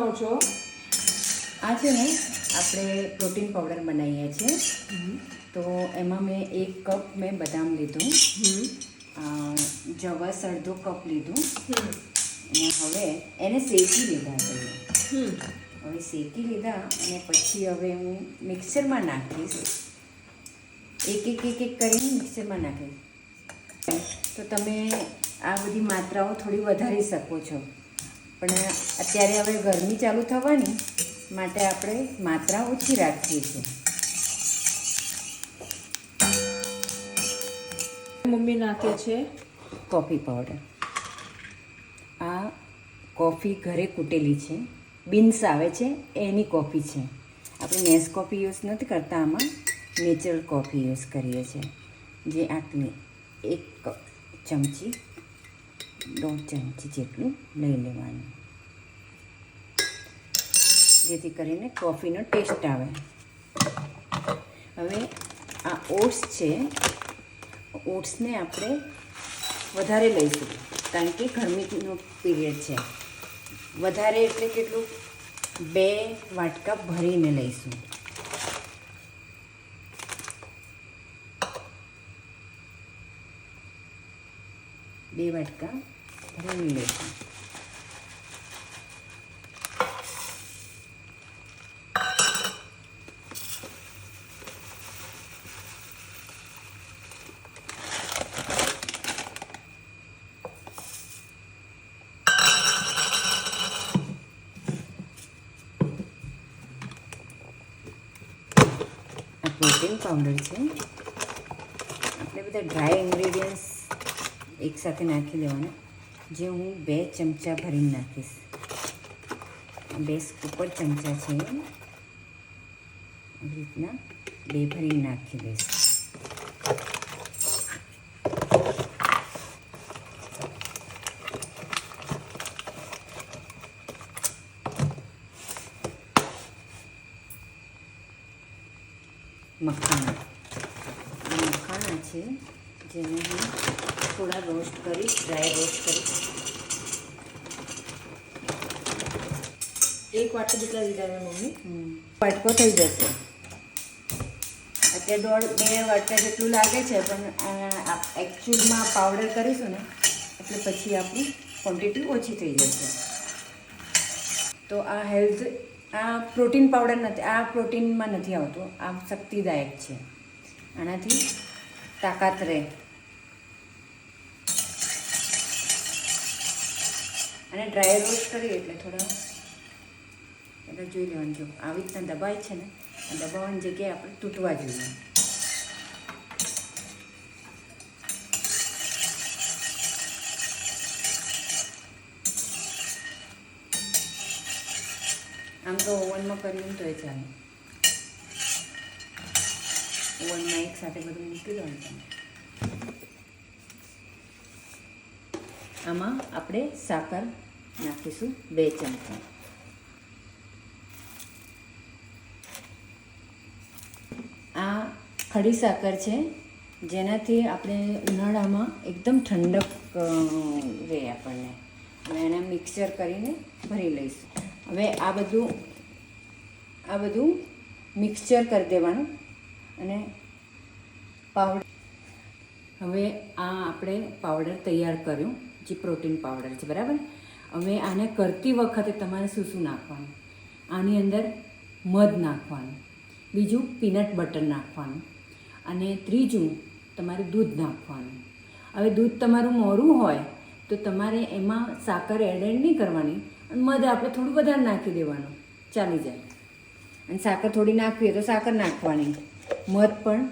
બનાવો છો? આ છે ને આપણે પ્રોટીન પાવડર બનાવીએ છીએ. તો એમાં મેં 1 કપ મેં બદામ લીધું, જવસ અડધો કપ લીધું અને હવે એને શેકી લીધા છે. હવે શેકી લીધા અને પછી હવે હું મિક્સરમાં નાખીશ. એક કરીને મિક્સરમાં નાખીશ. તો તમે આ બધી માત્રાઓ થોડી વધારી શકો છો, પણ અત્યારે હવે ગરમી ચાલુ થવાની માટે આપણે માત્રા ઓછી રાખીએ છીએ. મમ્મી નાખે છે કોફી પાવડર. આ કોફી ઘરે કૂટેલી છે, બીન્સ આવે છે એની કોફી છે. આપણે નેસ કોફી યુઝ નથી કરતા, આમાં નેચરલ કોફી યુઝ કરીએ છીએ. જે આટલી 1 ચમચી 1.5 ચમચી જેટલું લઈ લેવાનું, જેથી કરીને કોફીનો ટેસ્ટ આવે. હવે આ ઓટ્સ છે, ઓટ્સને આપણે વધારે લઈશું કારણ કે ગરમીનો પીરિયડ છે. વધારે એટલે કેટલું, 2 વાટકા ભરીને લઈશું. બે વાટકા ભરીને લઈશું. પ્રોટીન પાવડર છે. આપણે બધા ડ્રાય ઇન્ગ્રેડિયન્ટ્સ એકસાથે નાખી દેવાના, જે હું 2 ચમચા ભરીને નાખીશ. 2 ઉપર ચમચા છે, આવી રીતના 2 ભરીને નાખી દઈશ. મખાના છે, જેને હું થોડા રોસ્ટ કરીશ, ડ્રાય રોસ્ટ કરીશ. 1 વાટકો જેટલા લીધા મેં મમ્મી. વાટકો થઈ જશે. અત્યારે 2 વાટકા જેટલું લાગે છે, પણ એકચ્યુઅલમાં પાવડર કરીશું ને એટલે પછી આપણી ક્વોન્ટિટી ઓછી થઈ જશે. તો આ પ્રોટીન પાવડર નથી, આ પ્રોટીનમાં નથી આવતું, આ શક્તિદાયક છે. આનાથી તાકાત રહે. અને ડ્રાય રોસ્ટ કરીએ એટલે થોડા જોઈ લેવાનું. જો આવી રીતના દબાય છે ને, દબાવવાની જગ્યાએ આપણે તૂટવા જોઈએ. આમ તો ઓવનમાં કરીએ તો એ ચાલે. ઓવનમાં એક સાથે બધું મૂકી દેવાનું. આમાં આપણે સાકર નાખીશું 2 ચમચા. આ ખડી સાકર છે, જેનાથી આપણે ઉનાળામાં એકદમ ઠંડક રહે આપણને. અને એને મિક્સર કરીને ભરી લઈશું. હવે આ બધું મિક્સચર કરી દેવાનું. અને પાવડર, હવે આ આપણે પાવડર તૈયાર કર્યું, જે પ્રોટીન પાવડર છે, બરાબર. હવે આને કરતી વખતે તમારે શું નાખવાનું? આની અંદર મધ નાખવાનું, બીજું પીનટ બટર નાખવાનું, અને ત્રીજું તમારે દૂધ નાખવાનું. હવે દૂધ તમારું મોરું હોય તો તમારે એમાં સાકર એડ નહીં કરવાની, અને મધ આપણે થોડું વધારે નાખી દેવાનું, ચાલી જાય. અને સાકર થોડી નાખવી હોય તો સાકર નાખવાની. મધ પણ